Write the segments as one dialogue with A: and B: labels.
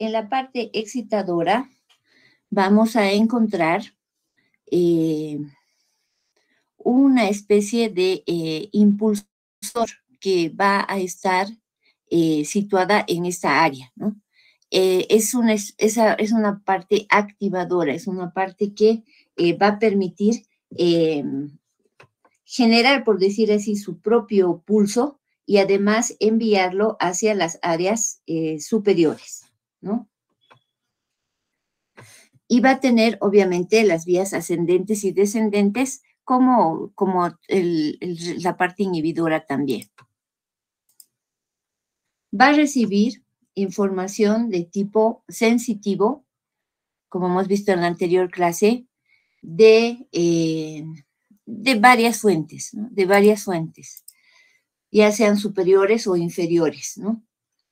A: en la parte excitadora vamos a encontrar una especie de impulsor que va a estar situada en esta área, ¿no? Es una parte activadora, es una parte que va a permitir generar, por decir así, su propio pulso y además enviarlo hacia las áreas superiores, ¿no? Y va a tener, obviamente, las vías ascendentes y descendentes como la parte inhibidora también. Va a recibir información de tipo sensitivo, como hemos visto en la anterior clase, de varias fuentes, ¿no? De varias fuentes, ya sean superiores o inferiores, ¿no?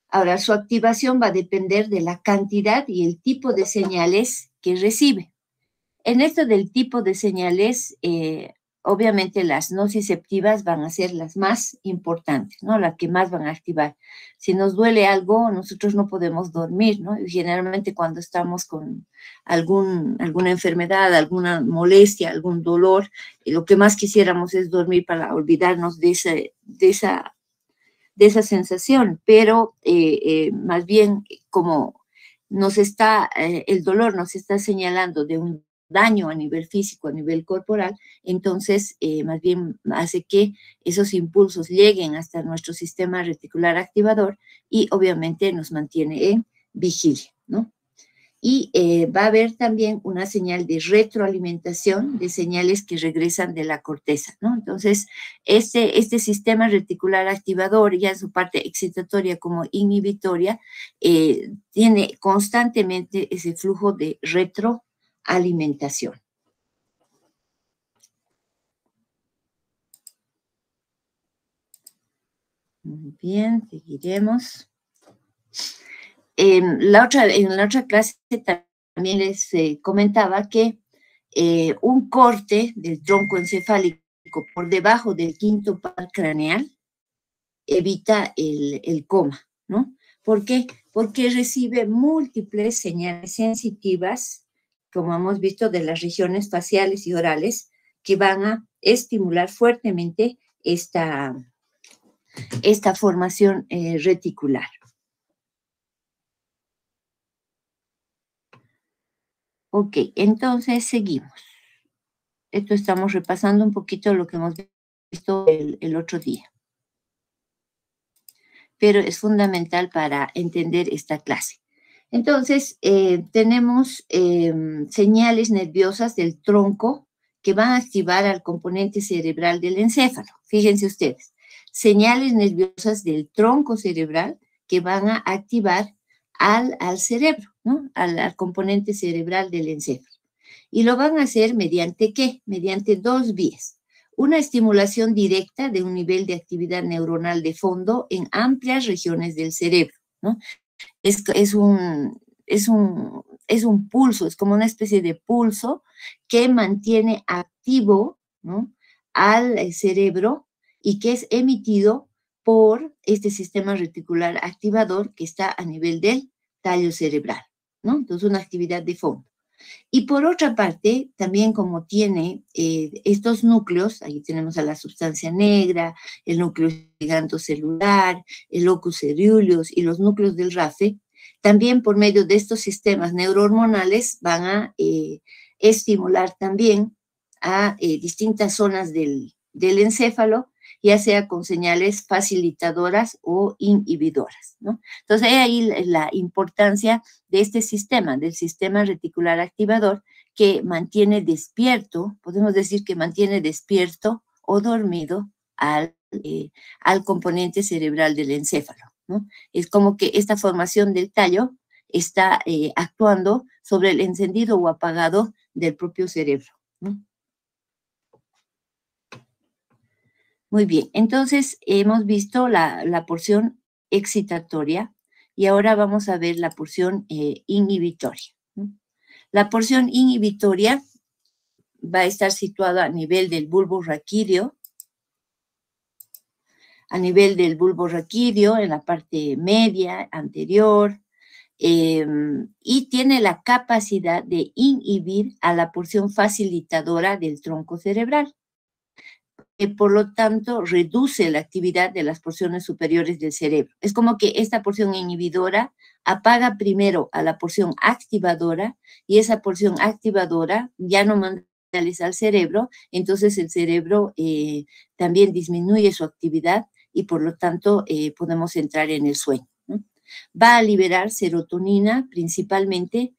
A: Ahora, su activación va a depender de la cantidad y el tipo de señales que recibe. En esto del tipo de señales, obviamente las nociceptivas van a ser las más importantes, ¿no? Las que más van a activar. Si nos duele algo, nosotros no podemos dormir, ¿no? Y generalmente cuando estamos con alguna enfermedad, alguna molestia, algún dolor, lo que más quisiéramos es dormir para olvidarnos de esa sensación, pero más bien como el dolor nos está señalando de un daño a nivel físico, a nivel corporal, entonces más bien hace que esos impulsos lleguen hasta nuestro sistema reticular activador y obviamente nos mantiene en vigilia, ¿no? Y va a haber también una señal de retroalimentación de señales que regresan de la corteza, ¿no? Entonces, este sistema reticular activador, ya en su parte excitatoria como inhibitoria, tiene constantemente ese flujo de retroalimentación. Muy bien, seguiremos. En la otra clase también les comentaba que un corte del tronco encefálico por debajo del quinto par craneal evita el coma, ¿no? ¿Por qué? Porque recibe múltiples señales sensitivas, como hemos visto, de las regiones faciales y orales, que van a estimular fuertemente esta formación reticular. Ok, entonces seguimos. Esto estamos repasando un poquito lo que hemos visto el otro día. Pero es fundamental para entender esta clase. Entonces, tenemos señales nerviosas del tronco que van a activar al componente cerebral del encéfalo. Fíjense ustedes, señales nerviosas del tronco cerebral que van a activar al cerebro, ¿no? Al componente cerebral del encéfalo. Y lo van a hacer mediante ¿qué? Mediante dos vías. Una estimulación directa de un nivel de actividad neuronal de fondo en amplias regiones del cerebro, ¿no? Es un pulso, es como una especie de pulso que mantiene activo, ¿no?, al cerebro y que es emitido por este sistema reticular activador que está a nivel del tallo cerebral, ¿no? Entonces, una actividad de fondo. Y por otra parte, también como tiene estos núcleos, ahí tenemos a la sustancia negra, el núcleo gigantocelular, el locus coeruleus y los núcleos del RAFE, también por medio de estos sistemas neurohormonales van a estimular también a distintas zonas del encéfalo, ya sea con señales facilitadoras o inhibidoras, ¿no? Entonces, ahí la importancia de este sistema, del sistema reticular activador, que mantiene despierto, podemos decir que mantiene despierto o dormido al componente cerebral del encéfalo, ¿no? Es como que esta formación del tallo está actuando sobre el encendido o apagado del propio cerebro, ¿no? Muy bien, entonces hemos visto la porción excitatoria y ahora vamos a ver la porción inhibitoria, ¿no? La porción inhibitoria va a estar situada a nivel del bulbo raquídeo, en la parte media, anterior, y tiene la capacidad de inhibir a la porción facilitadora del tronco cerebral, que por lo tanto reduce la actividad de las porciones superiores del cerebro. Es como que esta porción inhibidora apaga primero a la porción activadora y esa porción activadora ya no manda señales al cerebro, entonces el cerebro también disminuye su actividad y por lo tanto podemos entrar en el sueño, ¿no? Va a liberar serotonina principalmente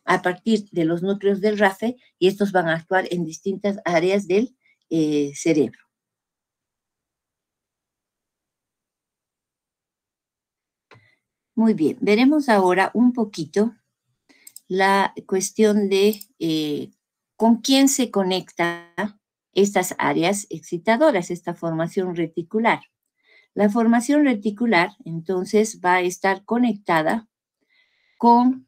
A: a partir de los núcleos del RAFE y estos van a actuar en distintas áreas del cerebro. Muy bien, veremos ahora un poquito la cuestión de con quién se conecta estas áreas excitadoras, esta formación reticular. La formación reticular, entonces, va a estar conectada con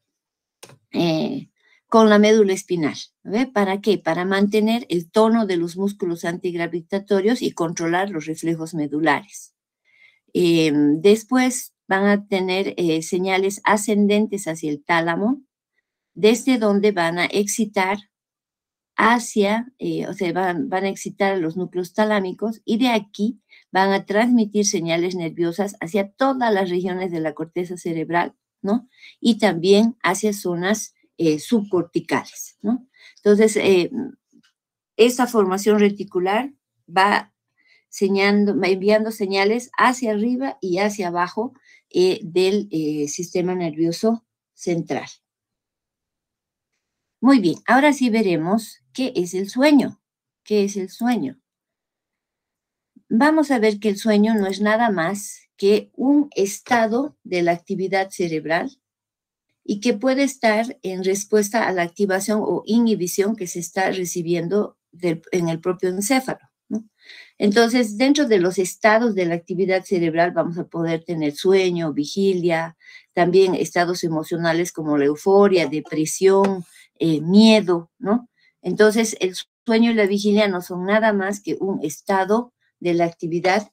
A: la médula espinal. ¿Ve? ¿Para qué? Para mantener el tono de los músculos antigravitatorios y controlar los reflejos medulares. Después van a tener señales ascendentes hacia el tálamo, desde donde van a excitar van a excitar a los núcleos talámicos y de aquí van a transmitir señales nerviosas hacia todas las regiones de la corteza cerebral, ¿no? Y también hacia zonas subcorticales, ¿no? Entonces, esa formación reticular va enviando señales hacia arriba y hacia abajo del sistema nervioso central. Muy bien, ahora sí veremos qué es el sueño. ¿Qué es el sueño? Vamos a ver que el sueño no es nada más que un estado de la actividad cerebral y que puede estar en respuesta a la activación o inhibición que se está recibiendo en el propio encéfalo, ¿no? Entonces, dentro de los estados de la actividad cerebral vamos a poder tener sueño, vigilia, también estados emocionales como la euforia, depresión, miedo, ¿no? Entonces, el sueño y la vigilia no son nada más que un estado de la actividad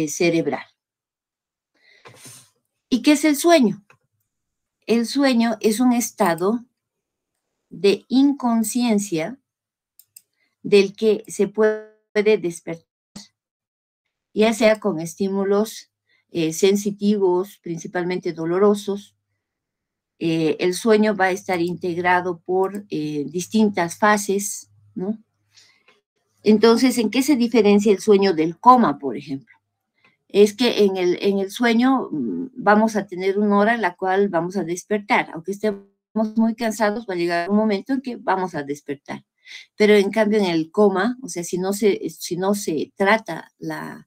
A: cerebral. ¿Y qué es el sueño? El sueño es un estado de inconsciencia del que se puede despertar, ya sea con estímulos sensitivos, principalmente dolorosos. El sueño va a estar integrado por distintas fases, ¿no? Entonces, ¿en qué se diferencia el sueño del coma, por ejemplo? Es que en el sueño vamos a tener una hora en la cual vamos a despertar. Aunque estemos muy cansados, va a llegar un momento en que vamos a despertar. Pero en cambio en el coma, o sea, si no se trata la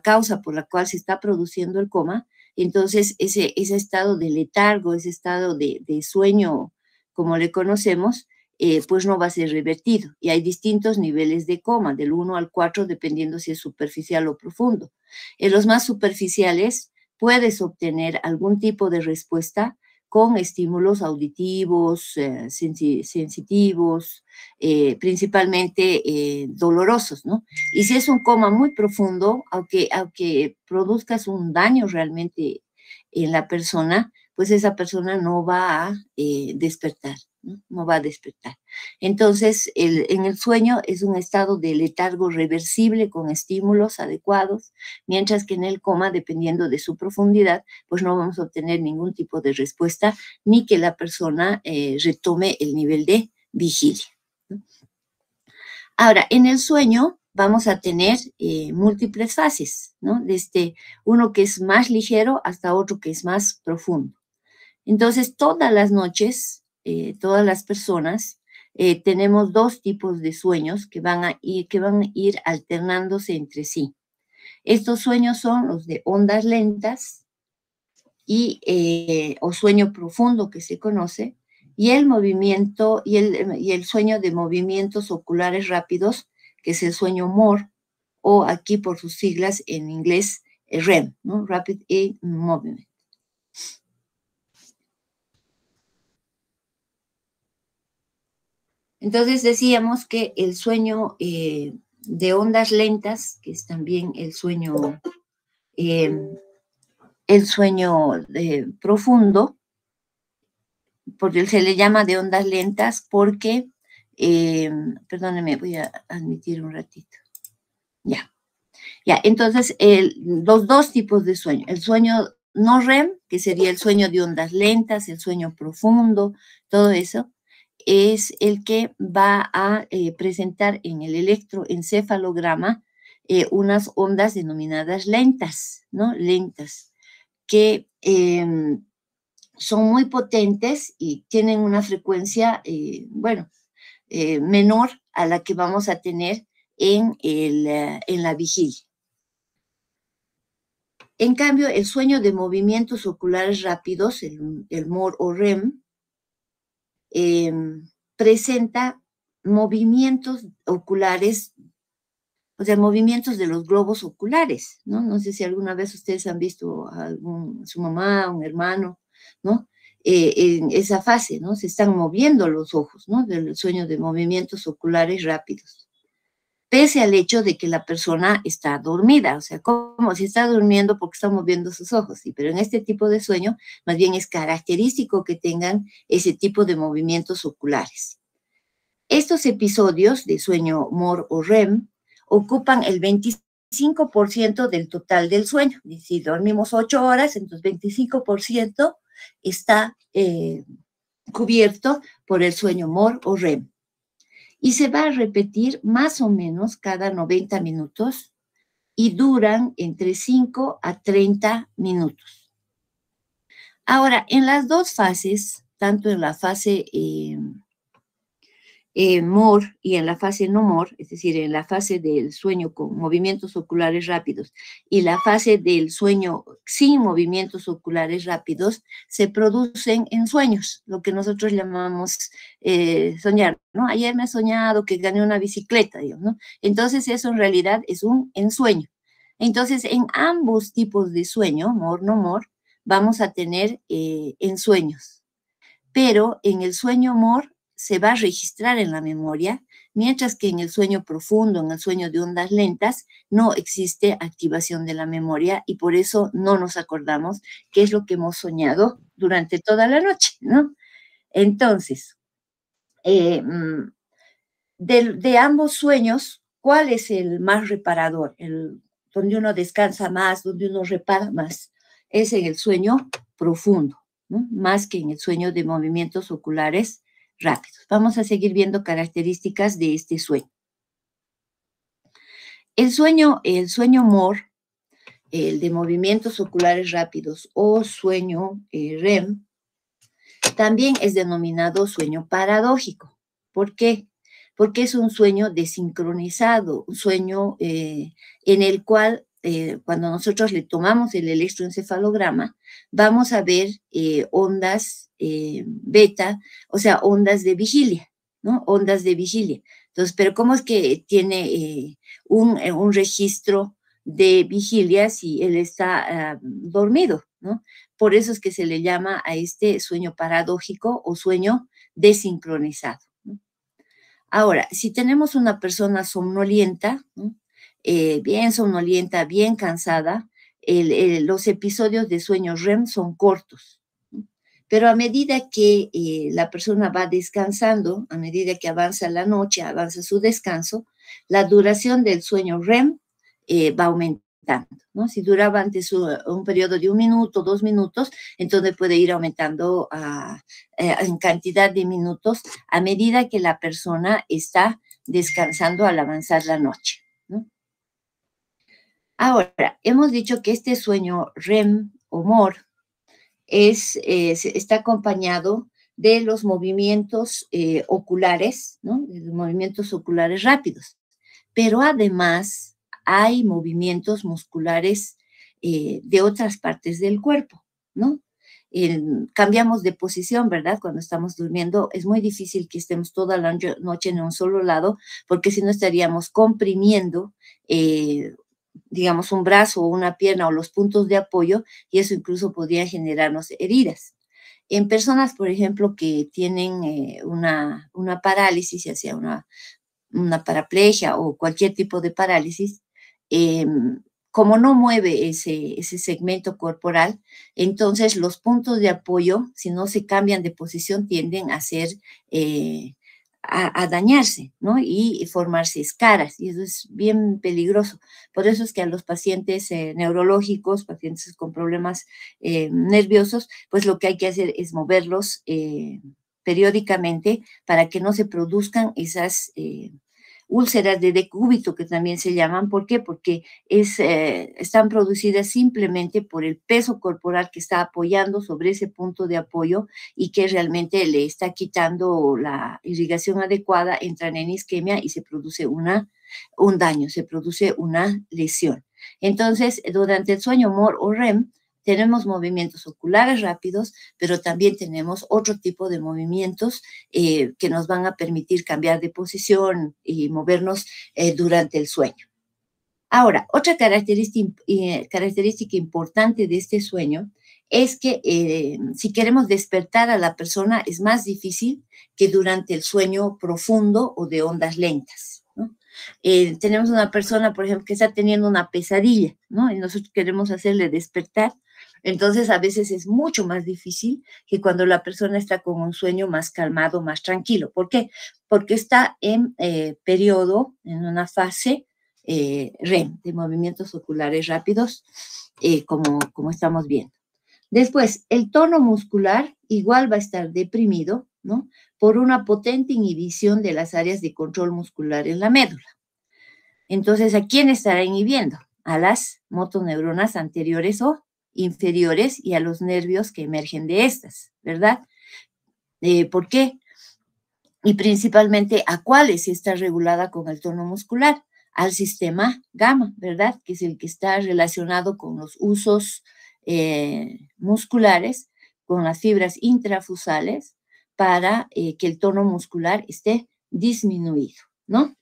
A: causa por la cual se está produciendo el coma, entonces ese estado de letargo, ese estado de sueño, como le conocemos, pues no va a ser revertido. Y hay distintos niveles de coma, del 1 al 4, dependiendo si es superficial o profundo. En los más superficiales puedes obtener algún tipo de respuesta con estímulos auditivos, sensitivos, principalmente dolorosos, ¿no? Y si es un coma muy profundo, aunque produzcas un daño realmente en la persona, pues esa persona no va a despertar, ¿no? No va a despertar. Entonces, en el sueño es un estado de letargo reversible con estímulos adecuados, mientras que en el coma, dependiendo de su profundidad, pues no vamos a obtener ningún tipo de respuesta ni que la persona retome el nivel de vigilia, ¿no? Ahora, en el sueño vamos a tener múltiples fases, ¿no? Desde uno que es más ligero hasta otro que es más profundo. Entonces, todas las noches, todas las personas, tenemos dos tipos de sueños que van a ir alternándose entre sí. Estos sueños son los de ondas lentas o sueño profundo que se conoce, y el movimiento y el sueño de movimientos oculares rápidos, que es el sueño MOR, o aquí por sus siglas en inglés REM, ¿no? Rapid Eye Movement. Entonces decíamos que el sueño de ondas lentas, que es también el sueño el sueño profundo, porque se le llama de ondas lentas porque, perdónenme, voy a admitir un ratito. Ya, ya, entonces los dos tipos de sueño, el sueño no REM, que sería el sueño de ondas lentas, el sueño profundo, todo eso, es el que va a presentar en el electroencefalograma unas ondas denominadas lentas, ¿no? Lentas, que son muy potentes y tienen una frecuencia, bueno, menor a la que vamos a tener en la vigilia. En cambio, el sueño de movimientos oculares rápidos, el MOR o REM, presenta movimientos oculares, o sea, movimientos de los globos oculares, ¿no? No sé si alguna vez ustedes han visto a su mamá, un hermano, ¿no? En esa fase, ¿no? Se están moviendo los ojos, ¿no? Del sueño de movimientos oculares rápidos, pese al hecho de que la persona está dormida, o sea, como si está durmiendo porque está moviendo sus ojos, sí, pero en este tipo de sueño, más bien es característico que tengan ese tipo de movimientos oculares. Estos episodios de sueño MOR o REM ocupan el 25% del total del sueño. Y si dormimos 8 horas, entonces 25% está cubierto por el sueño MOR o REM. Y se va a repetir más o menos cada 90 minutos y duran entre 5 a 30 minutos. Ahora, en las dos fases, tanto en la fase MOR y en la fase no MOR, es decir, en la fase del sueño con movimientos oculares rápidos y la fase del sueño sin movimientos oculares rápidos, se producen en sueños, lo que nosotros llamamos soñar, ¿no? Ayer me he soñado que gané una bicicleta, Dios, ¿no? Entonces eso en realidad es un ensueño. Entonces, en ambos tipos de sueño, MOR, no MOR, vamos a tener ensueños. Pero en el sueño MOR se va a registrar en la memoria, mientras que en el sueño profundo, en el sueño de ondas lentas, no existe activación de la memoria y por eso no nos acordamos qué es lo que hemos soñado durante toda la noche, ¿no? Entonces, de ambos sueños, ¿cuál es el más reparador? Donde uno descansa más, donde uno repara más. Es en el sueño profundo, ¿no? Más que en el sueño de movimientos oculares rápidos. Vamos a seguir viendo características de este sueño. El sueño MOR, el de movimientos oculares rápidos o sueño REM, también es denominado sueño paradójico. ¿Por qué? Porque es un sueño desincronizado, un sueño en el cual cuando nosotros le tomamos el electroencefalograma, vamos a ver ondas beta, o sea, ondas de vigilia, ¿no? Ondas de vigilia. Entonces, pero ¿cómo es que tiene un registro de vigilia si él está dormido, ¿no? Por eso es que se le llama a este sueño paradójico o sueño desincronizado, ¿no? Ahora, si tenemos una persona somnolienta, ¿no? Bien somnolienta, bien cansada, los episodios de sueño REM son cortos, ¿no? Pero a medida que la persona va descansando, a medida que avanza la noche, avanza su descanso, la duración del sueño REM va aumentando, ¿no? Si duraba antes un periodo de 1 minuto, 2 minutos, entonces puede ir aumentando en cantidad de minutos a medida que la persona está descansando al avanzar la noche, ¿no? Ahora, hemos dicho que este sueño REM o MOR está acompañado de los movimientos oculares, ¿no? De los movimientos oculares rápidos, pero además hay movimientos musculares de otras partes del cuerpo, ¿no? Cambiamos de posición, ¿verdad? Cuando estamos durmiendo es muy difícil que estemos toda la noche en un solo lado, porque si no estaríamos comprimiendo, digamos, un brazo o una pierna o los puntos de apoyo, y eso incluso podría generarnos heridas. En personas, por ejemplo, que tienen una parálisis, ya sea una paraplegia o cualquier tipo de parálisis, como no mueve ese segmento corporal, entonces los puntos de apoyo, si no se cambian de posición, tienden a ser, a dañarse, ¿no? Y formarse escaras, y eso es bien peligroso. Por eso es que a los pacientes neurológicos, pacientes con problemas nerviosos, pues lo que hay que hacer es moverlos periódicamente para que no se produzcan esas úlceras de decúbito, que también se llaman. ¿Por qué? Porque están producidas simplemente por el peso corporal que está apoyando sobre ese punto de apoyo y que realmente le está quitando la irrigación adecuada, entran en isquemia y se produce un daño, se produce una lesión. Entonces, durante el sueño MOR o REM, tenemos movimientos oculares rápidos, pero también tenemos otro tipo de movimientos que nos van a permitir cambiar de posición y movernos durante el sueño. Ahora, otra característica importante de este sueño es que si queremos despertar a la persona es más difícil que durante el sueño profundo o de ondas lentas, ¿no? Tenemos una persona, por ejemplo, que está teniendo una pesadilla, ¿no? Y nosotros queremos hacerle despertar. Entonces, a veces es mucho más difícil que cuando la persona está con un sueño más calmado, más tranquilo. ¿Por qué? Porque está en periodo, en una fase REM, de movimientos oculares rápidos, como estamos viendo. Después, el tono muscular igual va a estar deprimido, ¿no? Por una potente inhibición de las áreas de control muscular en la médula. Entonces, ¿a quién estará inhibiendo? A las motoneuronas anteriores o inferiores y a los nervios que emergen de estas, ¿verdad? ¿Por qué? Y principalmente, ¿a cuáles está regulada con el tono muscular? Al sistema gamma, ¿verdad? Que es el que está relacionado con los usos musculares, con las fibras intrafusales, para que el tono muscular esté disminuido, ¿no?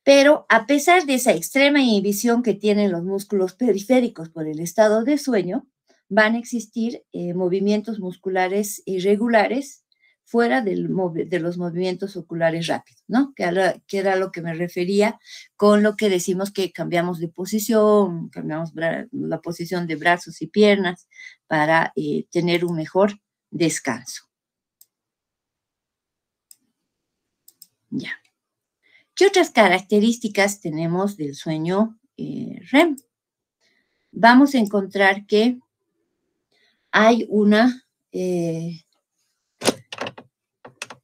A: Pero a pesar de esa extrema inhibición que tienen los músculos periféricos por el estado de sueño, van a existir movimientos musculares irregulares fuera de los movimientos oculares rápidos, ¿no? Que era lo que me refería con lo que decimos que cambiamos de posición, cambiamos la posición de brazos y piernas para tener un mejor descanso. Ya. ¿Qué otras características tenemos del sueño REM? Vamos a encontrar que hay una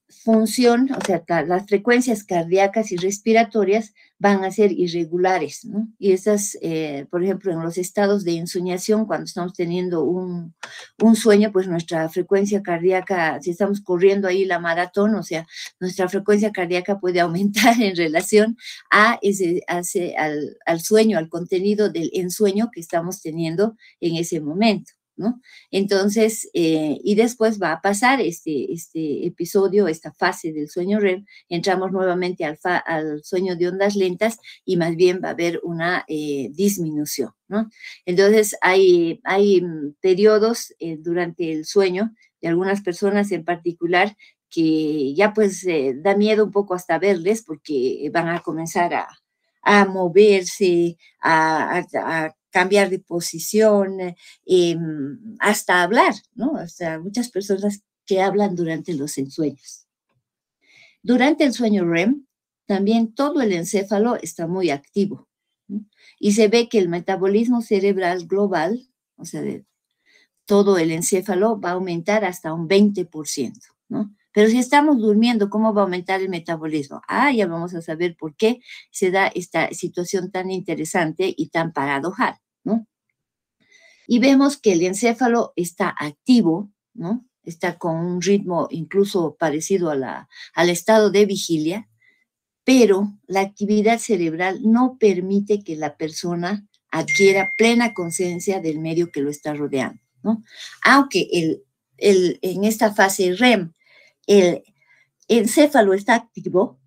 A: función, o sea, las frecuencias cardíacas y respiratorias van a ser irregulares, ¿no? Y esas, por ejemplo, en los estados de ensoñación, cuando estamos teniendo un sueño, pues nuestra frecuencia cardíaca, si estamos corriendo ahí la maratón, o sea, nuestra frecuencia cardíaca puede aumentar en relación al sueño, al contenido del ensueño que estamos teniendo en ese momento, ¿no? Entonces, y después va a pasar este episodio, esta fase del sueño REM, entramos nuevamente al sueño de ondas lentas y más bien va a haber una disminución, ¿no? Entonces, hay periodos durante el sueño de algunas personas en particular que ya pues da miedo un poco hasta verles porque van a comenzar a moverse, a cambiar de posición, hasta hablar, ¿no? Hasta muchas personas que hablan durante los ensueños. Durante el sueño REM, también todo el encéfalo está muy activo, ¿no? Y se ve que el metabolismo cerebral global, o sea, de todo el encéfalo, va a aumentar hasta un 20%, ¿no? Pero si estamos durmiendo, ¿cómo va a aumentar el metabolismo? Ya vamos a saber por qué se da esta situación tan interesante y tan paradojal, ¿no? Y vemos que el encéfalo está activo, ¿no? Está con un ritmo incluso parecido al estado de vigilia, pero la actividad cerebral no permite que la persona adquiera plena conciencia del medio que lo está rodeando, ¿no? Aunque en esta fase REM el encéfalo está activo,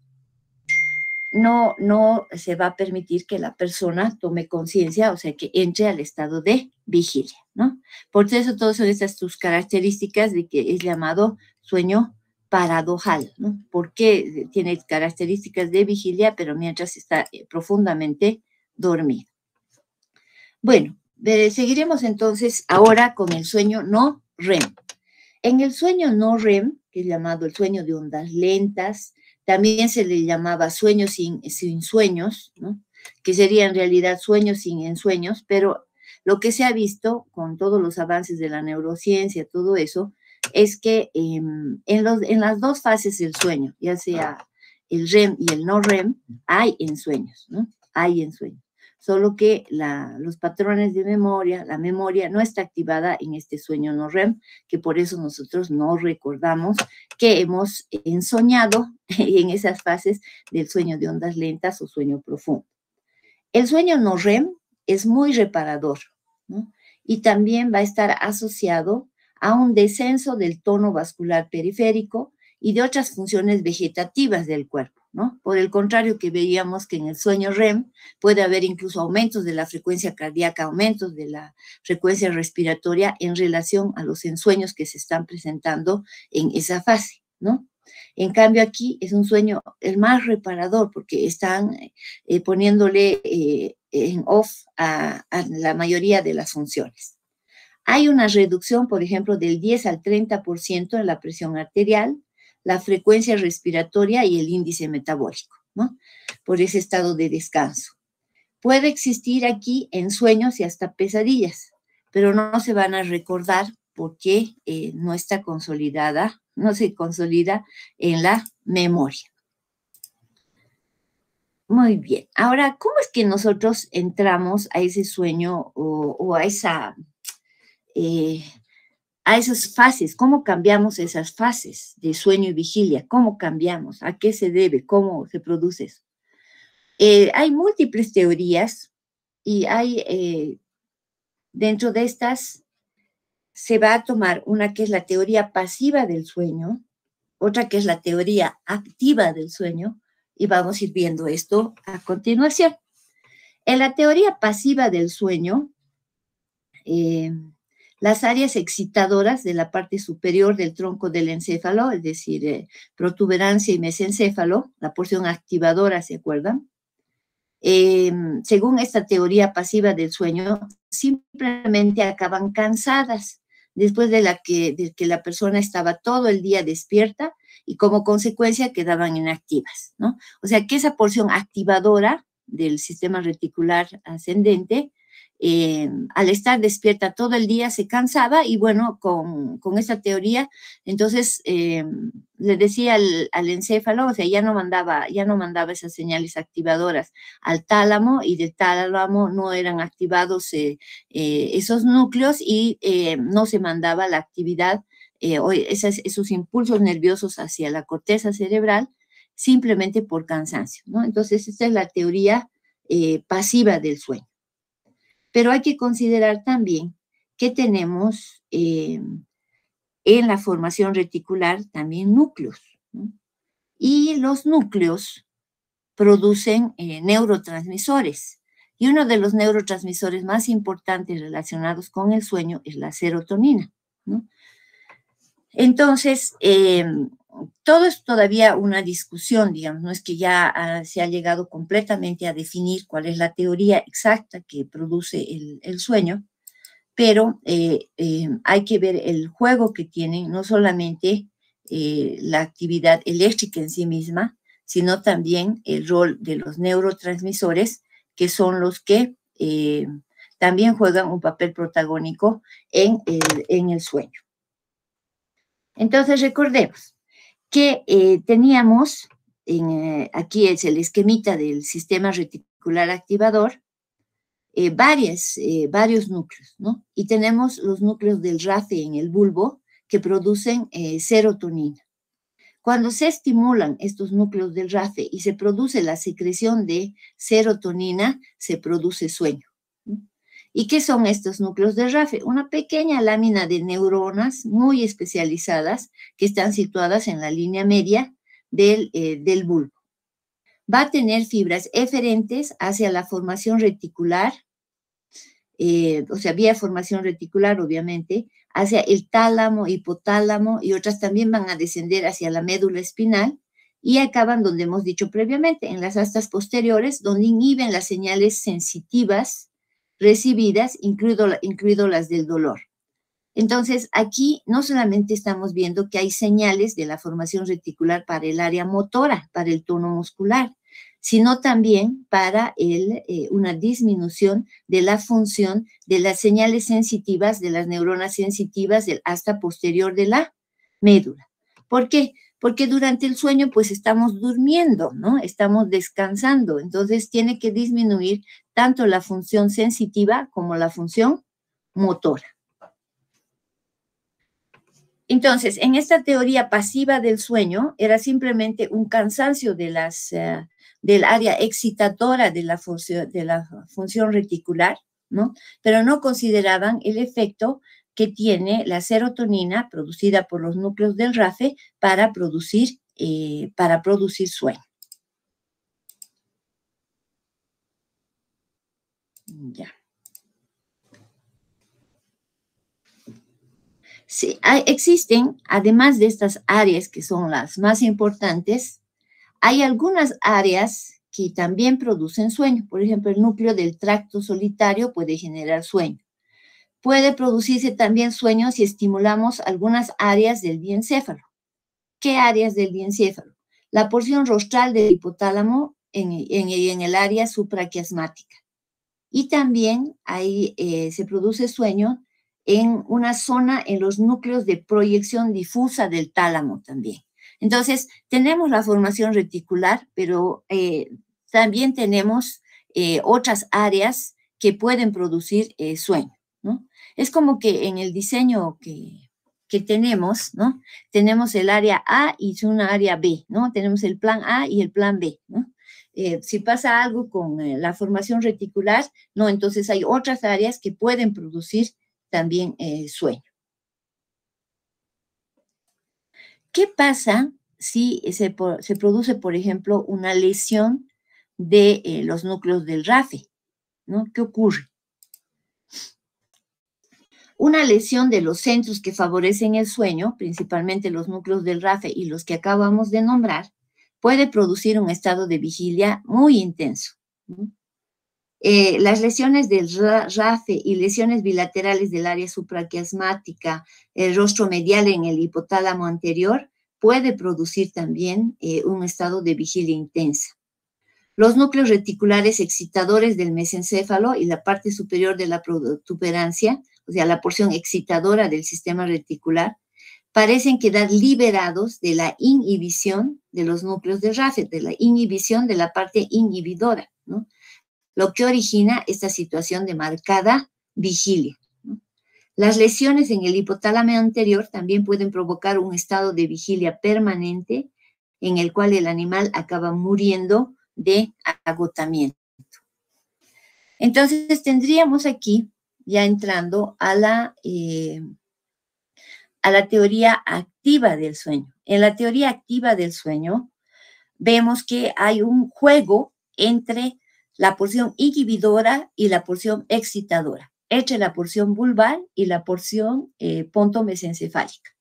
A: no se va a permitir que la persona tome conciencia, o sea, que entre al estado de vigilia, ¿no? Por eso todas son estas tus características de que es llamado sueño paradojal, ¿no? Porque tiene características de vigilia, pero mientras está profundamente dormido. Bueno, seguiremos entonces ahora con el sueño no REM. En el sueño no REM, que es llamado el sueño de ondas lentas, también se le llamaba sueño sin sueños, ¿no? Que sería en realidad sueños sin ensueños, pero lo que se ha visto con todos los avances de la neurociencia, todo eso, es que en las dos fases del sueño, ya sea el REM y el no REM, hay ensueños, ¿no? Hay ensueños. Solo que los patrones de memoria, la memoria no está activada en este sueño no REM, que por eso nosotros no recordamos que hemos ensoñado en esas fases del sueño de ondas lentas o sueño profundo. El sueño no REM es muy reparador, ¿no? Y también va a estar asociado a un descenso del tono vascular periférico y de otras funciones vegetativas del cuerpo, ¿no? Por el contrario, que veíamos que en el sueño REM puede haber incluso aumentos de la frecuencia cardíaca, aumentos de la frecuencia respiratoria en relación a los ensueños que se están presentando en esa fase, ¿no? En cambio, aquí es un sueño el más reparador porque están poniéndole en off a la mayoría de las funciones. Hay una reducción, por ejemplo, del 10 al 30% en la presión arterial, la frecuencia respiratoria y el índice metabólico, ¿no? Por ese estado de descanso. Puede existir aquí ensueños y hasta pesadillas, pero no se van a recordar porque no está consolidada, no se consolida en la memoria. Muy bien. Ahora, ¿cómo es que nosotros entramos a ese sueño o a esas fases? ¿Cómo cambiamos esas fases de sueño y vigilia? ¿Cómo cambiamos? ¿A qué se debe? ¿Cómo se produce eso? Hay múltiples teorías y dentro de estas se va a tomar una que es la teoría pasiva del sueño, otra que es la teoría activa del sueño, y vamos a ir viendo esto a continuación. En la teoría pasiva del sueño, las áreas excitadoras de la parte superior del tronco del encéfalo, es decir, protuberancia y mesencéfalo, la porción activadora, ¿se acuerdan? Según esta teoría pasiva del sueño, simplemente acaban cansadas después de que la persona estaba todo el día despierta y como consecuencia quedaban inactivas, ¿no? O sea que esa porción activadora del sistema reticular ascendente, al estar despierta todo el día se cansaba y bueno, con esta teoría, entonces le decía al encéfalo, o sea, ya no mandaba esas señales activadoras al tálamo y del tálamo no eran activados esos núcleos y no se mandaba la actividad, esos impulsos nerviosos hacia la corteza cerebral simplemente por cansancio, ¿no? Entonces, esta es la teoría pasiva del sueño. Pero hay que considerar también que tenemos en la formación reticular también núcleos, ¿no? Y los núcleos producen neurotransmisores. Y uno de los neurotransmisores más importantes relacionados con el sueño es la serotonina, ¿no? Entonces, todo es todavía una discusión, digamos, no es que ya se ha llegado completamente a definir cuál es la teoría exacta que produce el sueño, pero hay que ver el juego que tienen, no solamente la actividad eléctrica en sí misma, sino también el rol de los neurotransmisores, que son los que también juegan un papel protagónico en el sueño. Entonces, recordemos que teníamos, aquí es el esquemita del sistema reticular activador, varios núcleos, ¿no? Y tenemos los núcleos del RAFE en el bulbo que producen serotonina. Cuando se estimulan estos núcleos del RAFE y se produce la secreción de serotonina, se produce sueño, ¿no? ¿Y qué son estos núcleos del RAFE? Una pequeña lámina de neuronas muy especializadas que están situadas en la línea media del bulbo. Va a tener fibras eferentes hacia la formación reticular, o sea, vía formación reticular, obviamente, hacia el tálamo, hipotálamo, y otras también van a descender hacia la médula espinal y acaban donde hemos dicho previamente, en las astas posteriores, donde inhiben las señales sensitivas recibidas, incluido las del dolor. Entonces, aquí no solamente estamos viendo que hay señales de la formación reticular para el área motora, para el tono muscular, sino también para una disminución de la función de las señales sensitivas, de las neuronas sensitivas del asta posterior de la médula. ¿Por qué? Porque durante el sueño pues estamos durmiendo, ¿no? Estamos descansando, entonces tiene que disminuir tanto la función sensitiva como la función motora. Entonces, en esta teoría pasiva del sueño, era simplemente un cansancio del área excitadora de la función reticular, ¿no? Pero no consideraban el efecto que tiene la serotonina producida por los núcleos del RAFE para producir sueño. Ya. Sí, existen, además de estas áreas que son las más importantes, hay algunas áreas que también producen sueño. Por ejemplo, el núcleo del tracto solitario puede generar sueño. Puede producirse también sueño si estimulamos algunas áreas del diencéfalo. ¿Qué áreas del diencéfalo? La porción rostral del hipotálamo en el área supraquiasmática. Y también ahí se produce sueño en una zona en los núcleos de proyección difusa del tálamo también. Entonces, tenemos la formación reticular, pero también tenemos otras áreas que pueden producir sueño, ¿no? Es como que en el diseño que tenemos, ¿no? Tenemos el área A y una área B, ¿no? Tenemos el plan A y el plan B, ¿no? Si pasa algo con la formación reticular, no, entonces hay otras áreas que pueden producir también sueño. ¿Qué pasa si se produce, por ejemplo, una lesión de los núcleos del RAFE, ¿no? ¿Qué ocurre? Una lesión de los centros que favorecen el sueño, principalmente los núcleos del RAFE y los que acabamos de nombrar, puede producir un estado de vigilia muy intenso, ¿no? Las lesiones del RAFE y lesiones bilaterales del área supraquiasmática, el rostro medial en el hipotálamo anterior, puede producir también un estado de vigilia intensa. Los núcleos reticulares excitadores del mesencéfalo y la parte superior de la protuberancia, o sea, la porción excitadora del sistema reticular, parecen quedar liberados de la inhibición de los núcleos de RAFE, de la inhibición de la parte inhibidora, ¿no? Lo que origina esta situación de marcada vigilia, ¿no? Las lesiones en el hipotálamo anterior también pueden provocar un estado de vigilia permanente en el cual el animal acaba muriendo de agotamiento. Entonces, tendríamos aquí, ya entrando a la teoría activa del sueño. En la teoría activa del sueño, vemos que hay un juego entre la porción inhibidora y la porción excitadora, entre la porción vulvar y la porción pontomesencefálica,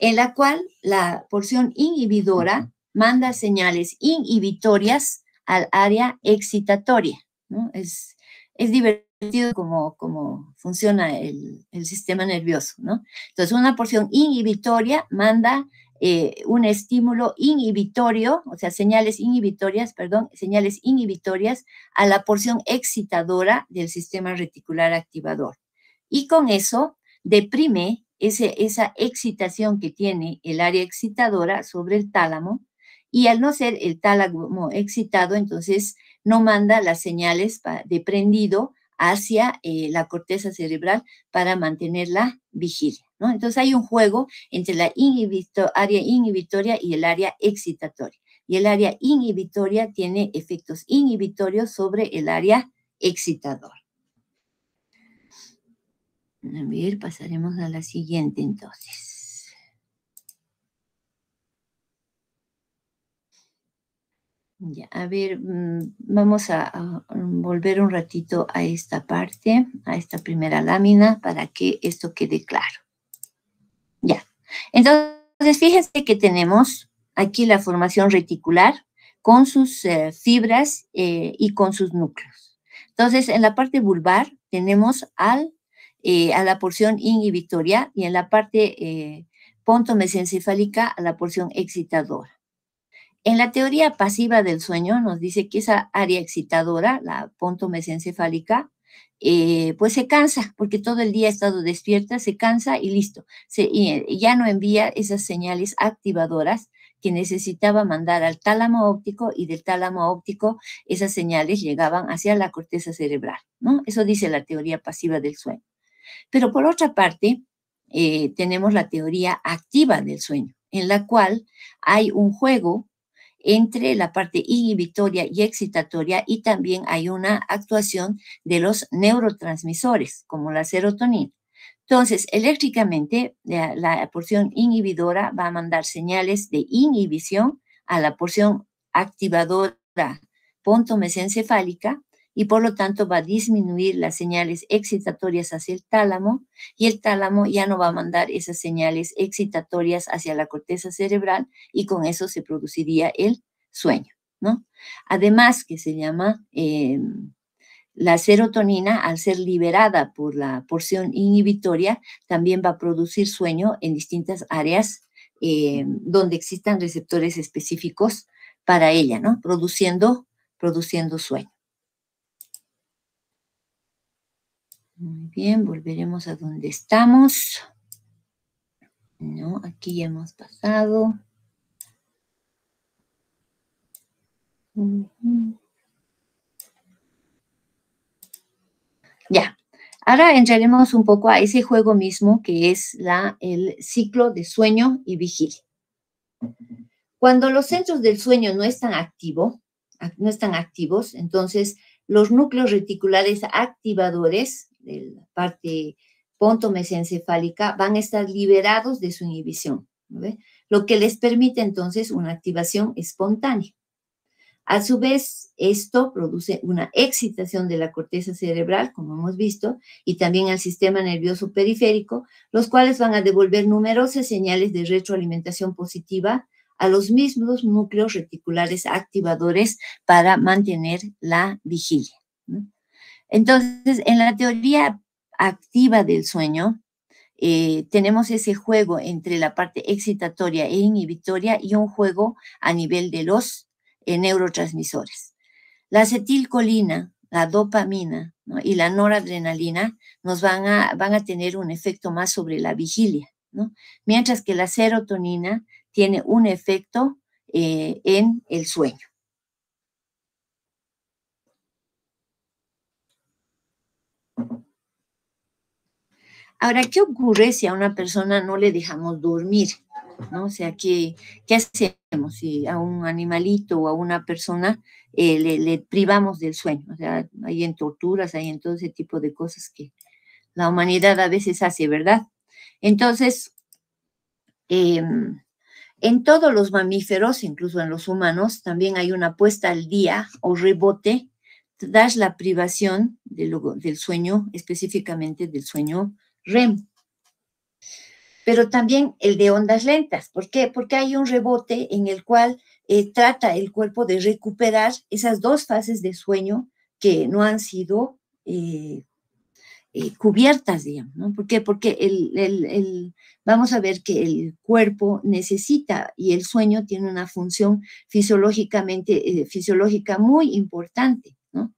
A: en la cual la porción inhibidora manda señales inhibitorias al área excitatoria, ¿no? Es divertido cómo funciona el sistema nervioso, ¿no? Entonces, una porción inhibitoria manda un estímulo inhibitorio, o sea, señales inhibitorias a la porción excitadora del sistema reticular activador. Y con eso deprime esa excitación que tiene el área excitadora sobre el tálamo, y al no ser el tálamo excitado, entonces no manda las señales de prendido hacia la corteza cerebral para mantener la vigilia, ¿no? Entonces hay un juego entre la área inhibitoria y el área excitatoria. Y el área inhibitoria tiene efectos inhibitorios sobre el área excitadora. A ver, pasaremos a la siguiente entonces. Ya, a ver, vamos a volver un ratito a esta parte, a esta primera lámina, para que esto quede claro. Ya, entonces fíjense que tenemos aquí la formación reticular con sus fibras y con sus núcleos. Entonces, en la parte vulvar tenemos a la porción inhibitoria y en la parte pontomesencefálica a la porción excitadora. En la teoría pasiva del sueño nos dice que esa área excitadora, la pontomesencefálica, pues se cansa, porque todo el día ha estado despierta, se cansa y listo. Ya no envía esas señales activadoras que necesitaba mandar al tálamo óptico, y del tálamo óptico esas señales llegaban hacia la corteza cerebral, ¿no? Eso dice la teoría pasiva del sueño. Pero por otra parte, tenemos la teoría activa del sueño, en la cual hay un juego entre la parte inhibitoria y excitatoria, y también hay una actuación de los neurotransmisores, como la serotonina. Entonces, eléctricamente, la porción inhibidora va a mandar señales de inhibición a la porción activadora pontomesencefálica, y por lo tanto va a disminuir las señales excitatorias hacia el tálamo, y el tálamo ya no va a mandar esas señales excitatorias hacia la corteza cerebral, y con eso se produciría el sueño, ¿no? Además, que se llama la serotonina, al ser liberada por la porción inhibitoria, también va a producir sueño en distintas áreas donde existan receptores específicos para ella, ¿no? Produciendo sueño. Muy bien, volveremos a donde estamos. No, aquí ya hemos pasado. Ya, ahora entraremos un poco a ese juego mismo que es el ciclo de sueño y vigilia. Cuando los centros del sueño no están activos, entonces los núcleos reticulares activadores de la parte pontomesencefálica van a estar liberados de su inhibición, ¿no? Lo que les permite entonces una activación espontánea. A su vez, esto produce una excitación de la corteza cerebral, como hemos visto, y también al sistema nervioso periférico, los cuales van a devolver numerosas señales de retroalimentación positiva a los mismos núcleos reticulares activadores para mantener la vigilia, ¿no? Entonces, en la teoría activa del sueño, tenemos ese juego entre la parte excitatoria e inhibitoria, y un juego a nivel de los neurotransmisores. La acetilcolina, la dopamina, ¿no?, y la noradrenalina nos van a tener un efecto más sobre la vigilia, ¿no? Mientras que la serotonina tiene un efecto en el sueño. Ahora, ¿qué ocurre si a una persona no le dejamos dormir, ¿no? O sea, ¿qué hacemos si a un animalito o a una persona le privamos del sueño? O sea, hay en torturas, hay en todo ese tipo de cosas que la humanidad a veces hace, ¿verdad? Entonces, en todos los mamíferos, incluso en los humanos, también hay una puesta al día o rebote tras la privación del sueño, específicamente del sueño REM. Pero también el de ondas lentas. ¿Por qué? Porque hay un rebote en el cual trata el cuerpo de recuperar esas dos fases de sueño que no han sido cubiertas, digamos, ¿no? ¿Por qué? Porque vamos a ver que el cuerpo necesita, y el sueño tiene una función fisiológica muy importante, ¿no?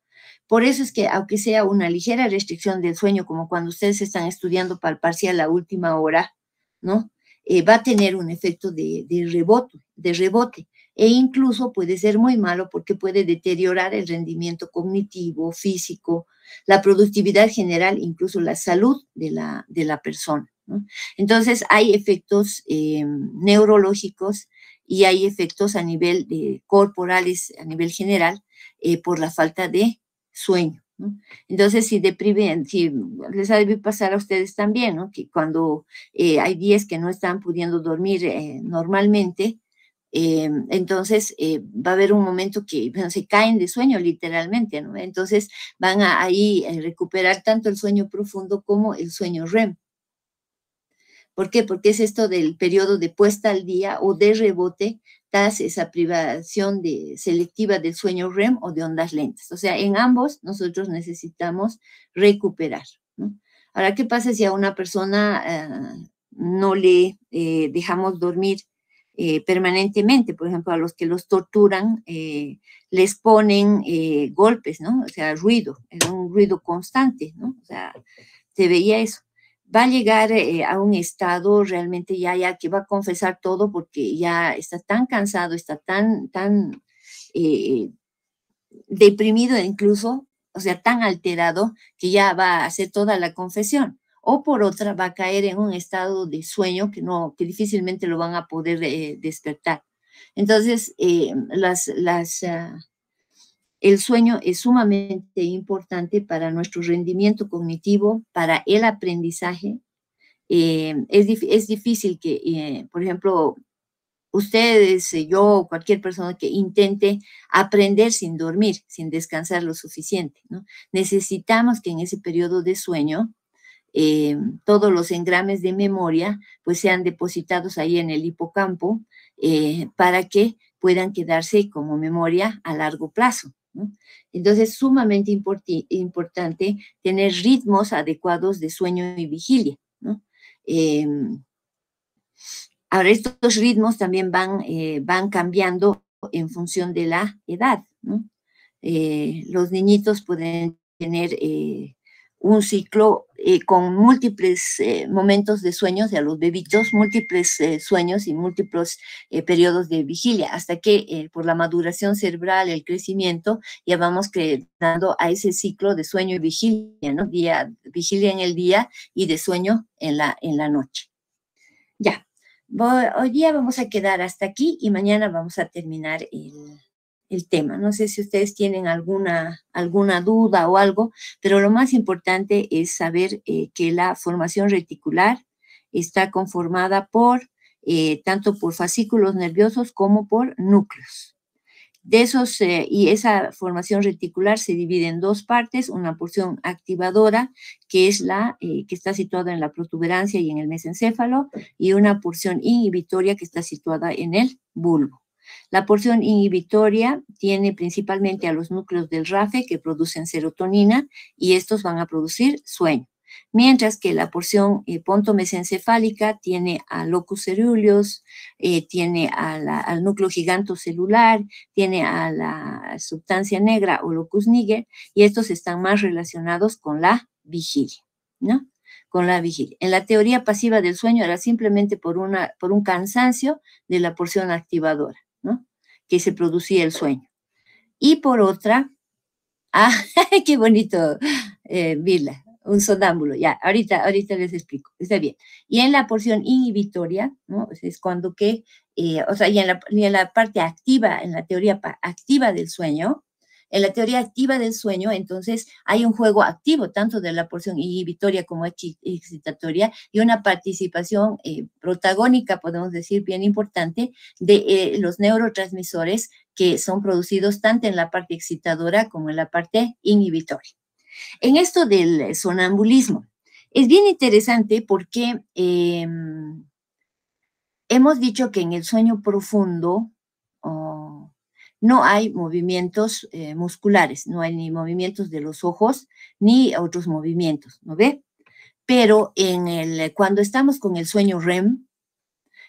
A: Por eso es que, aunque sea una ligera restricción del sueño, como cuando ustedes están estudiando para el parcial a última hora, ¿no? Va a tener un efecto de rebote, e incluso puede ser muy malo porque puede deteriorar el rendimiento cognitivo, físico, la productividad general, incluso la salud de la persona, ¿no? Entonces, hay efectos neurológicos y hay efectos a nivel corporales, a nivel general, por la falta de sueño, ¿no? Entonces, si les ha de pasar a ustedes también, ¿no? Que cuando hay días que no están pudiendo dormir normalmente, entonces va a haber un momento que se caen de sueño literalmente, ¿no? Entonces van a recuperar tanto el sueño profundo como el sueño REM. ¿Por qué? Porque es esto del periodo de puesta al día o de rebote tras esa privación selectiva del sueño REM o de ondas lentas. O sea, en ambos nosotros necesitamos recuperar, ¿no? Ahora, ¿qué pasa si a una persona no le dejamos dormir permanentemente? Por ejemplo, a los que los torturan, les ponen golpes, ¿no? O sea, ruido, es un ruido constante, ¿no? O sea, se veía eso. Va a llegar a un estado realmente ya que va a confesar todo porque ya está tan cansado, está tan eh, deprimido incluso, o sea, tan alterado que ya va a hacer toda la confesión. O por otra, va a caer en un estado de sueño que difícilmente lo van a poder despertar. Entonces, el sueño es sumamente importante para nuestro rendimiento cognitivo, para el aprendizaje. Es difícil que, por ejemplo, ustedes, yo, cualquier persona que intente aprender sin dormir, sin descansar lo suficiente, ¿no? Necesitamos que en ese periodo de sueño todos los engrames de memoria pues sean depositados ahí en el hipocampo para que puedan quedarse como memoria a largo plazo, ¿no? Entonces es sumamente importante tener ritmos adecuados de sueño y vigilia, ¿no? Ahora, estos ritmos también van cambiando en función de la edad, ¿no? Los niñitos pueden tener un ciclo con múltiples momentos de sueño, o sea, los bebitos, múltiples sueños y múltiples periodos de vigilia, hasta que por la maduración cerebral, el crecimiento, ya vamos dando a ese ciclo de sueño y vigilia, ¿no? Vigilia en el día y de sueño en la noche. Ya. Hoy día vamos a quedar hasta aquí y mañana vamos a terminar el tema. No sé si ustedes tienen alguna duda o algo, pero lo más importante es saber que la formación reticular está conformada tanto por fascículos nerviosos como por núcleos. De esos, y esa formación reticular se divide en dos partes, una porción activadora, que es que está situada en la protuberancia y en el mesencéfalo, y una porción inhibitoria que está situada en el bulbo. La porción inhibitoria tiene principalmente a los núcleos del RAFE que producen serotonina y estos van a producir sueño. Mientras que la porción pontomesencefálica tiene a locus coeruleus, tiene al núcleo gigantocelular, tiene a la sustancia negra o locus niger, y estos están más relacionados con la vigilia, ¿no? Con la vigilia. En la teoría pasiva del sueño era simplemente por un cansancio de la porción activadora, ¿no? Que se producía el sueño. Y por otra, qué bonito, Vila, un sonámbulo, ya, ahorita les explico, está bien. Y en la porción inhibitoria, ¿no? Es cuando o sea, y en la parte activa, en la teoría activa del sueño, en la teoría activa del sueño, entonces hay un juego activo, tanto de la porción inhibitoria como excitatoria, y una participación protagónica, podemos decir, bien importante, de los neurotransmisores que son producidos tanto en la parte excitadora como en la parte inhibitoria. En esto del sonambulismo, es bien interesante porque hemos dicho que en el sueño profundo no hay movimientos musculares, no hay ni movimientos de los ojos ni otros movimientos, ¿no ve? Pero cuando estamos con el sueño REM,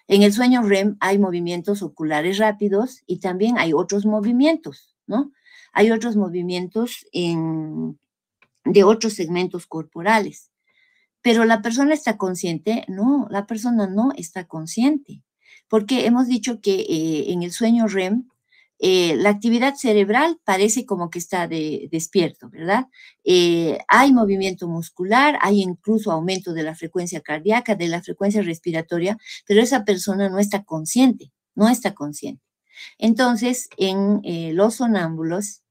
A: en el sueño REM hay movimientos oculares rápidos y también hay otros movimientos, ¿no? Hay otros movimientos de otros segmentos corporales. Pero la persona está consciente, no, la persona no está consciente, porque hemos dicho que en el sueño REM la actividad cerebral parece como que está despierto, ¿verdad? Hay movimiento muscular, hay incluso aumento de la frecuencia cardíaca, de la frecuencia respiratoria, pero esa persona no está consciente, no está consciente. Entonces, en los sonámbulos,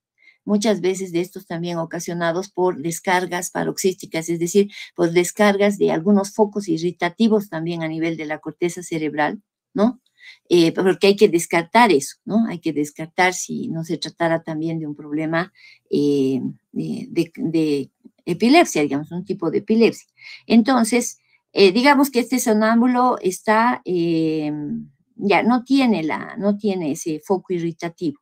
A: muchas veces de estos también ocasionados por descargas paroxísticas, es decir, por descargas de algunos focos irritativos también a nivel de la corteza cerebral, ¿no? Porque hay que descartar eso, ¿no? Hay que descartar si no se tratara también de un problema de epilepsia, digamos, un tipo de epilepsia. Entonces, Digamos que este sonámbulo está, ya no tiene, no tiene ese foco irritativo.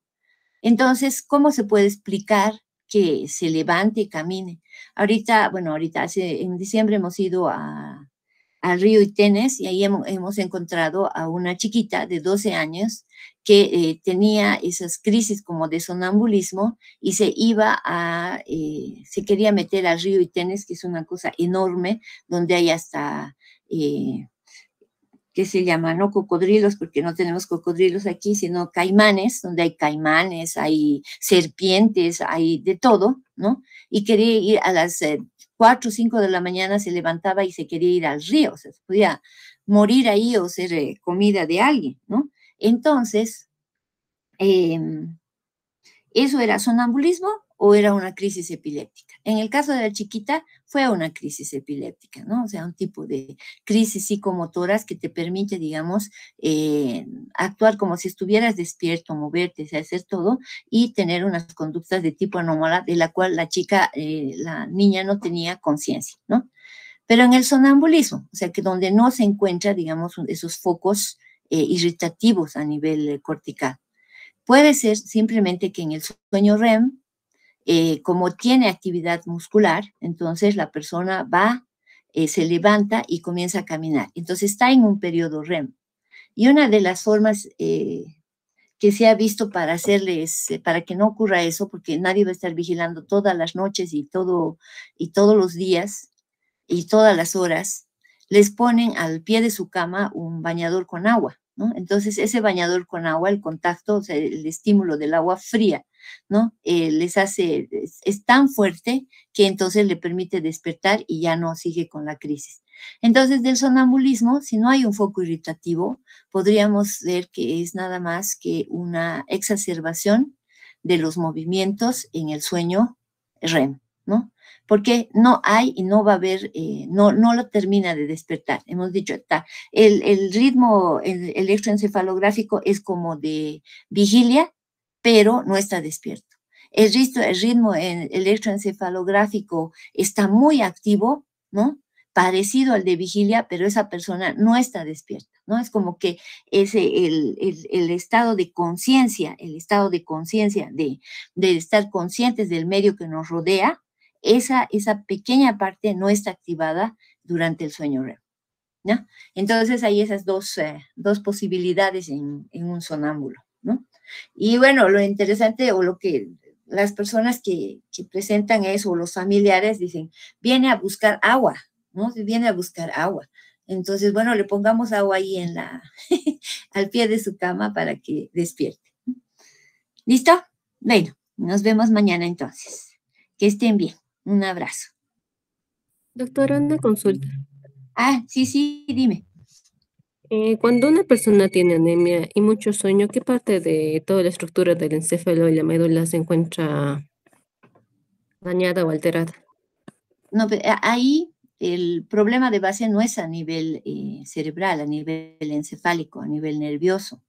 A: Entonces, ¿cómo se puede explicar que se levante y camine? Ahorita, bueno, en diciembre hemos ido al río Itenes y ahí hemos encontrado a una chiquita de 12 años que tenía esas crisis como de sonambulismo y se quería meter al río Itenes, que es una cosa enorme, donde hay hasta, ¿qué se llama? No cocodrilos, porque no tenemos cocodrilos aquí, sino caimanes, donde hay caimanes, hay serpientes, hay de todo, ¿no? Y quería ir a las 4 o 5 de la mañana, se levantaba y se quería ir al río, o sea, se podía morir ahí o ser comida de alguien, ¿no? Entonces, eh, ¿eso era sonambulismo o era una crisis epiléptica? En el caso de la chiquita, fue una crisis epiléptica, ¿no? O sea, un tipo de crisis psicomotoras que te permite, digamos, actuar como si estuvieras despierto, moverte, hacer todo y tener unas conductas de tipo anómala de la cual la chica, la niña no tenía conciencia, ¿no? Pero en el sonambulismo, o sea, que donde no se encuentra, digamos, esos focos irritativos a nivel cortical. Puede ser simplemente que en el sueño REM, como tiene actividad muscular, entonces la persona va, se levanta y comienza a caminar. Entonces está en un periodo REM. Y una de las formas que se ha visto para hacerles, para que no ocurra eso, porque nadie va a estar vigilando todas las noches y todos los días y todas las horas, les ponen al pie de su cama un bañador con agua, ¿no? Entonces, ese bañador con agua, el contacto, o sea, el estímulo del agua fría, ¿no? Es tan fuerte que entonces le permite despertar y ya no sigue con la crisis. Entonces, del sonambulismo, si no hay un foco irritativo, podríamos ver que es nada más que una exacerbación de los movimientos en el sueño REM, ¿no? Porque no hay y no va a haber, no lo termina de despertar. Hemos dicho, el ritmo electroencefalográfico es como de vigilia, pero no está despierto. El ritmo electroencefalográfico está muy activo, ¿no? Parecido al de vigilia, pero esa persona no está despierta, ¿no? Es como que el estado de conciencia, de estar conscientes del medio que nos rodea, esa pequeña parte no está activada durante el sueño REM, ¿no? Entonces hay esas dos posibilidades en un sonámbulo, ¿no? Y bueno, lo interesante o lo que las personas que presentan eso, o los familiares dicen, viene a buscar agua, ¿no? Viene a buscar agua. Entonces, bueno, le pongamos agua ahí al pie de su cama para que despierte. ¿Listo? Bueno, nos vemos mañana entonces. Que estén bien. Un abrazo.
B: Doctora, una consulta.
A: Ah, sí, sí, dime.
B: Cuando una persona tiene anemia y mucho sueño, ¿qué parte de toda la estructura del encéfalo y la médula se encuentra dañada o alterada?
A: No, ahí el problema de base no es a nivel cerebral, a nivel encefálico, a nivel nervioso.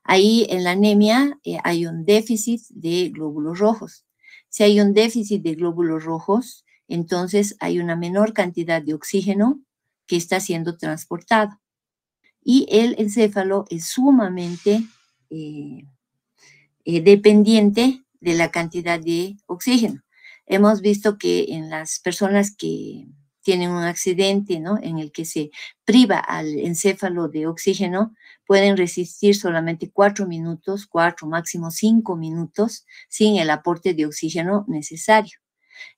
A: Ahí en la anemia hay un déficit de glóbulos rojos. Si hay un déficit de glóbulos rojos, entonces hay una menor cantidad de oxígeno que está siendo transportado. Y el encéfalo es sumamente eh, dependiente de la cantidad de oxígeno. Hemos visto que en las personas que tienen un accidente, ¿no? En el que se priva al encéfalo de oxígeno, pueden resistir solamente 4 minutos, 4, máximo 5 minutos, sin el aporte de oxígeno necesario.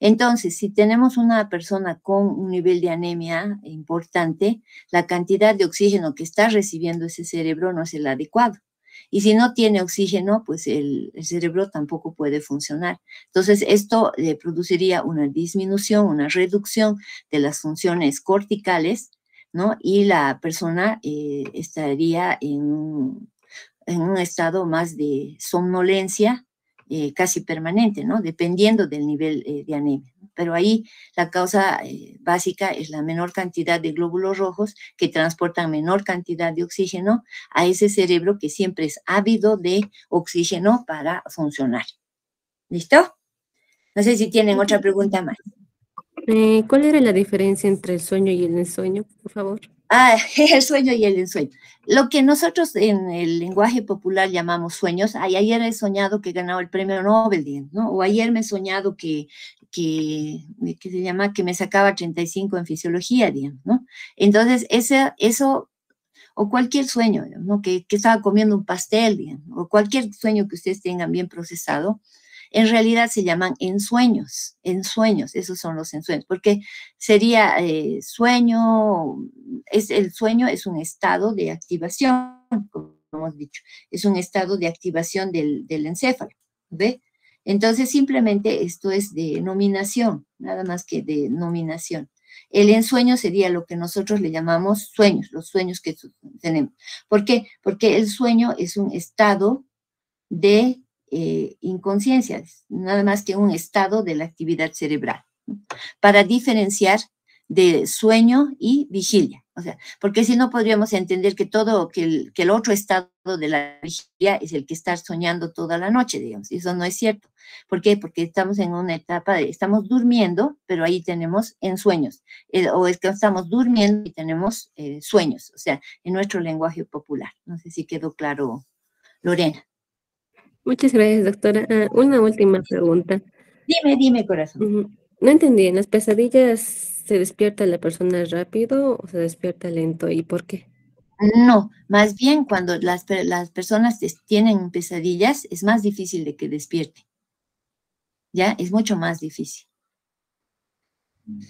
A: Entonces, si tenemos una persona con un nivel de anemia importante, la cantidad de oxígeno que está recibiendo ese cerebro no es el adecuado. Y si no tiene oxígeno, pues el cerebro tampoco puede funcionar. Entonces, esto le produciría una disminución, una reducción de las funciones corticales, ¿no? Y la persona estaría en un estado más de somnolencia casi permanente, ¿no? Dependiendo del nivel de anemia. Pero ahí la causa básica es la menor cantidad de glóbulos rojos que transportan menor cantidad de oxígeno a ese cerebro que siempre es ávido de oxígeno para funcionar. ¿Listo? No sé si tienen otra pregunta más.
B: ¿Cuál era la diferencia entre el sueño y el ensueño, por favor?
A: Ah, el sueño y el ensueño. Lo que nosotros en el lenguaje popular llamamos sueños, ay, ayer he soñado que he ganado el premio Nobel, digamos, ¿no? O ayer me he soñado que se llama, que me sacaba 35 en fisiología, digamos, ¿no? Entonces, eso, o cualquier sueño, digamos, ¿no? Que estaba comiendo un pastel, digamos, o cualquier sueño que ustedes tengan bien procesado, en realidad se llaman ensueños, esos son los ensueños, porque sería sueño, el sueño es un estado de activación, como hemos dicho, es un estado de activación del encéfalo, ¿ve? Entonces simplemente esto es denominación, nada más que denominación. El ensueño sería lo que nosotros le llamamos sueños, los sueños que tenemos. ¿Por qué? Porque el sueño es un estado de inconsciencia, nada más que un estado de la actividad cerebral, ¿no? Para diferenciar de sueño y vigilia. O sea, porque si no podríamos entender que que el otro estado de la vigilia es el que está soñando toda la noche, digamos, y eso no es cierto. ¿Por qué? Porque estamos en una etapa estamos durmiendo, pero ahí tenemos ensueños, o es que estamos durmiendo y tenemos sueños, o sea, en nuestro lenguaje popular. No sé si quedó claro, Lorena.
B: Muchas gracias, doctora. Una última pregunta.
A: Dime, corazón.
B: Ujú. No entendí, ¿en las pesadillas se despierta la persona rápido o se despierta lento? ¿Y por qué?
A: No, más bien cuando las personas tienen pesadillas es más difícil de que despierten, ¿ya? Es mucho más difícil.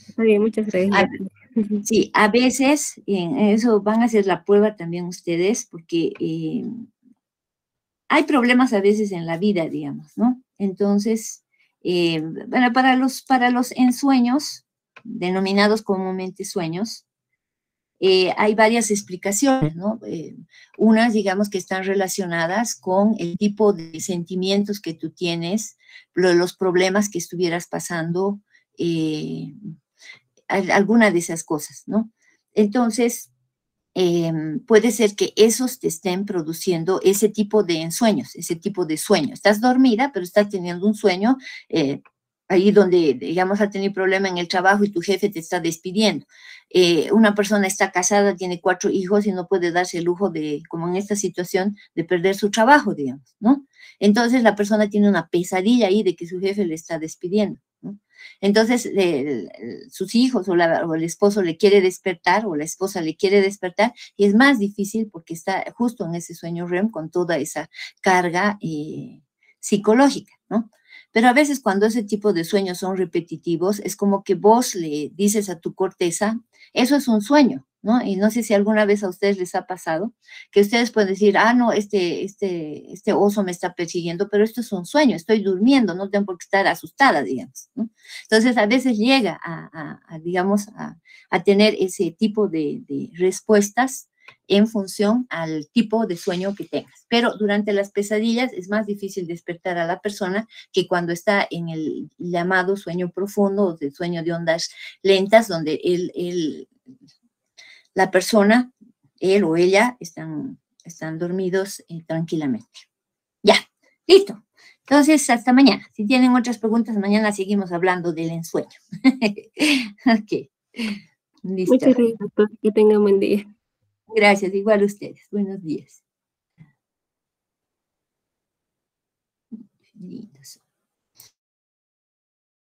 B: Está bien, muchas gracias,
A: A-
B: doctora.
A: sí, a veces, en eso van a hacer la prueba también ustedes, porque hay problemas a veces en la vida, digamos, ¿no? Entonces, bueno, para los ensueños, denominados comúnmente sueños, hay varias explicaciones, ¿no? Unas, digamos, que están relacionadas con el tipo de sentimientos que tú tienes, los problemas que estuvieras pasando, alguna de esas cosas, ¿no? Entonces, puede ser que esos te estén produciendo ese tipo de ensueños, ese tipo de sueño. Estás dormida, pero estás teniendo un sueño ahí donde, digamos, has tenido problema en el trabajo y tu jefe te está despidiendo. Una persona está casada, tiene 4 hijos y no puede darse el lujo de, como en esta situación, de perder su trabajo, digamos, ¿no? Entonces la persona tiene una pesadilla ahí de que su jefe le está despidiendo, ¿no? Entonces, sus hijos o el esposo le quiere despertar o la esposa le quiere despertar y es más difícil porque está justo en ese sueño REM con toda esa carga psicológica, ¿no? Pero a veces cuando ese tipo de sueños son repetitivos, es como que vos le dices a tu corteza, eso es un sueño, ¿no? Y no sé si alguna vez a ustedes les ha pasado que ustedes pueden decir, ah, no, este oso me está persiguiendo, pero esto es un sueño, estoy durmiendo, no tengo por qué estar asustada, digamos, ¿no? Entonces, a veces llega digamos, a tener ese tipo de respuestas en función al tipo de sueño que tengas. Pero durante las pesadillas es más difícil despertar a la persona que cuando está en el llamado sueño profundo o de sueño de ondas lentas, donde la persona, él o ella, están dormidos tranquilamente. Ya, listo. Entonces, hasta mañana. Si tienen otras preguntas, mañana seguimos hablando del ensueño. Ok, listo.
B: Muchas gracias, doctor. Que tenga un buen día.
A: Gracias, igual a ustedes. Buenos días. Lindos.